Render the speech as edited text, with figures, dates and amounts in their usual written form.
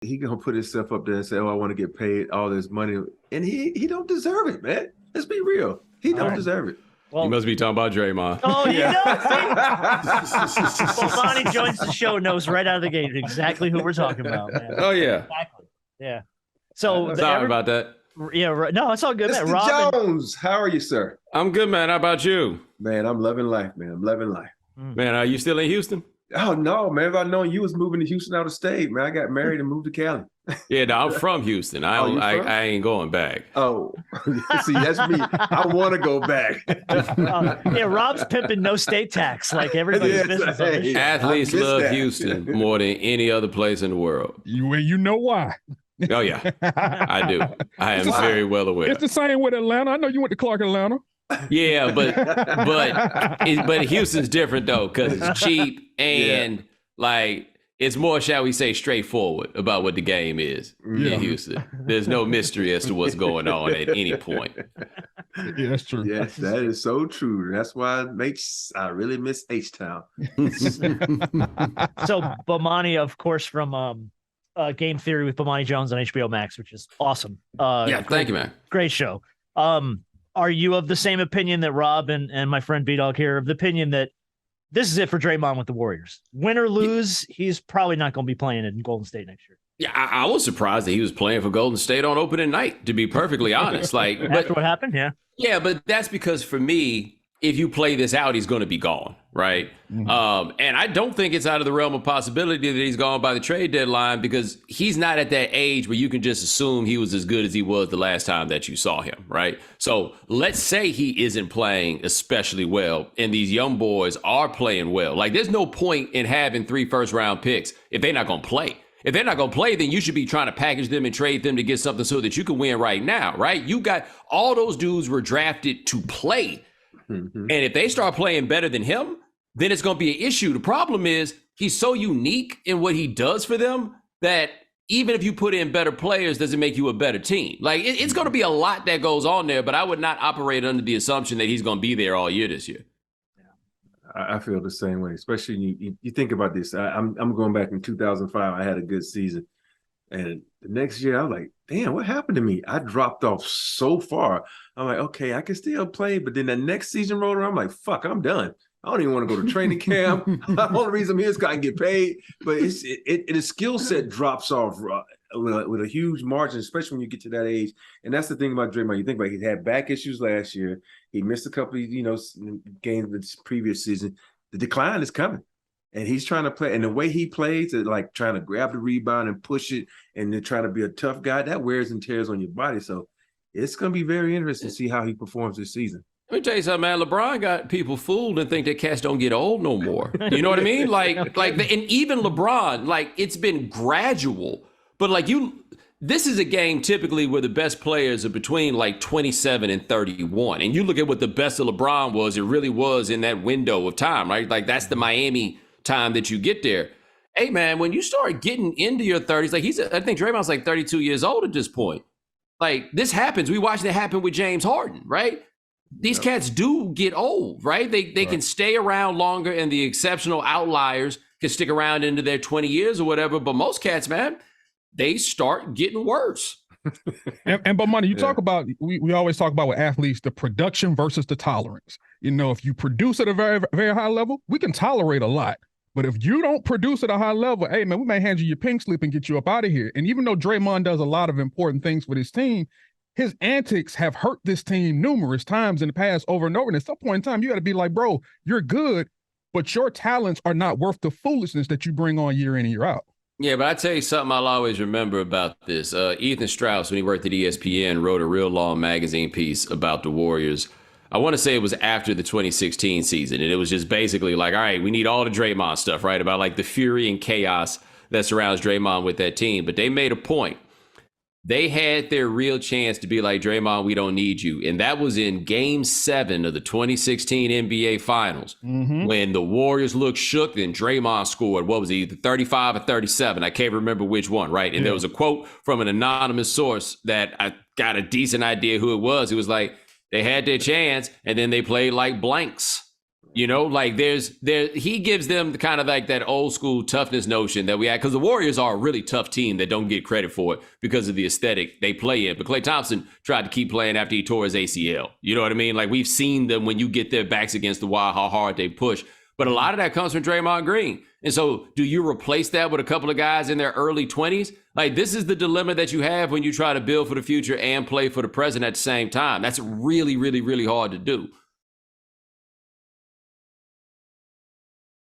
He gonna put himself up there and say, "Oh, I want to get paid all this money," and he don't deserve it, man. Let's be real. He don't deserve it. Well, you must be talking about Draymond. Oh, you know, Bomani joins the show, knows right out of the gate exactly who we're talking about, man. Oh, yeah. Exactly. Yeah. So sorry about that. Yeah, right. No, it's all good, man. Mr. Rob Jones, how are you, sir? I'm good, man. How about you? Man, I'm loving life, man. I'm loving life. Man, are you still in Houston? Oh, no, man. If I'd known you was moving to Houston out of state, man, I got married and moved to Cali. Yeah, no, I'm from Houston. I ain't going back. Oh, see, that's me. I want to go back. yeah, Rob's pimping no state tax like everybody's business. Hey, athletes love Houston more than any other place in the world. You know why? Oh, yeah, I do. I am very well aware. It's the same with Atlanta. I know you went to Clark, Atlanta. Yeah, but Houston's different though because it's cheap and like it's more, shall we say, straightforward about what the game is in Houston. There's no mystery as to what's going on at any point. Yeah, that's true. Yes, that is so true. That's why I really miss H-Town. So Bomani, of course, from Game Theory with Bomani Jones on HBO Max, which is awesome. Thank you, man. Great show. Are you of the same opinion that Rob and my friend B-Dog here, of the opinion that this is it for Draymond with the Warriors? Win or lose, he's probably not going to be playing in Golden State next year. Yeah, I was surprised that he was playing for Golden State on opening night, to be perfectly honest. Like After what happened, yeah. Yeah, but that's because for me, if you play this out, he's going to be gone, right? Mm-hmm. And I don't think it's out of the realm of possibility that he's gone by the trade deadline because he's not at that age where you can just assume he was as good as he was the last time that you saw him, right? So let's say he isn't playing especially well and these young boys are playing well. Like there's no point in having 3 first-round picks if they're not going to play. If they're not going to play, then you should be trying to package them and trade them to get something so that you can win right now, right? You got all those dudes were drafted to play. Mm-hmm. And if they start playing better than him, then it's going to be an issue. The problem is he's so unique in what he does for them that even if you put in better players, doesn't make you a better team. Like it's going to be a lot that goes on there, but I would not operate under the assumption that he's going to be there all year this year. I feel the same way, especially you think about this. I'm going back in 2005. I had a good season. And the next year, I was like, damn, what happened to me? I dropped off so far. I'm like, okay, I can still play. But then the next season rolled around, I'm like, fuck, I'm done. I don't even want to go to training camp. The only reason I'm here is because I can get paid. But the skill set drops off with a huge margin, especially when you get to that age. And that's the thing about Draymond. You think about he had back issues last year. He missed a couple of, games this previous season. The decline is coming. And he's trying to play, and the way he plays, like trying to grab the rebound and push it, and then trying to be a tough guy, that wears and tears on your body. So it's going to be very interesting to see how he performs this season. Let me tell you something, man. LeBron got people fooled and think that cats don't get old no more. You know what I mean? And even LeBron, like it's been gradual, but this is a game typically where the best players are between like 27 and 31. And you look at what the best of LeBron was, it really was in that window of time, right? Like that's the Miami time that you get there. Hey man, when you start getting into your 30s, like I think Draymond's like 32 years old at this point. Like this happens. We watched it happen with James Harden, right? These cats do get old, right? They can stay around longer, and the exceptional outliers can stick around into their 20 years or whatever. But most cats, man, they start getting worse. and Bomani, you talk about, we always talk about with athletes, the production versus the tolerance. If you produce at a very, very high level, we can tolerate a lot. But if you don't produce at a high level, hey, man, we may hand you your pink slip and get you up out of here. And even though Draymond does a lot of important things for this team, his antics have hurt this team numerous times in the past over and over. And at some point in time, you got to be like, bro, you're good, but your talents are not worth the foolishness that you bring on year in and year out. Yeah, but I tell you something I'll always remember about this. Ethan Strauss, when he worked at ESPN, wrote a real long magazine piece about the Warriors. I want to say it was after the 2016 season, and it was just basically like, all right, we need all the Draymond stuff, right? About like the fury and chaos that surrounds Draymond with that team. But they made a point. They had their real chance to be like, Draymond, we don't need you. And that was in Game 7 of the 2016 NBA Finals. Mm-hmm. When the Warriors looked shook, then Draymond scored, what was he, either 35 or 37? I can't remember which one, right? And there was a quote from an anonymous source that I got a decent idea who it was. It was like, they had their chance, and then they played like blanks. You know, like he gives them kind of like that old school toughness notion that we had, because the Warriors are a really tough team that don't get credit for it because of the aesthetic they play in. But Klay Thompson tried to keep playing after he tore his ACL. You know what I mean? Like, we've seen them when you get their backs against the wall, how hard they push. But a lot of that comes from Draymond Green. And so do you replace that with a couple of guys in their early 20s? Like, this is the dilemma that you have when you try to build for the future and play for the present at the same time. That's really, really, really hard to do.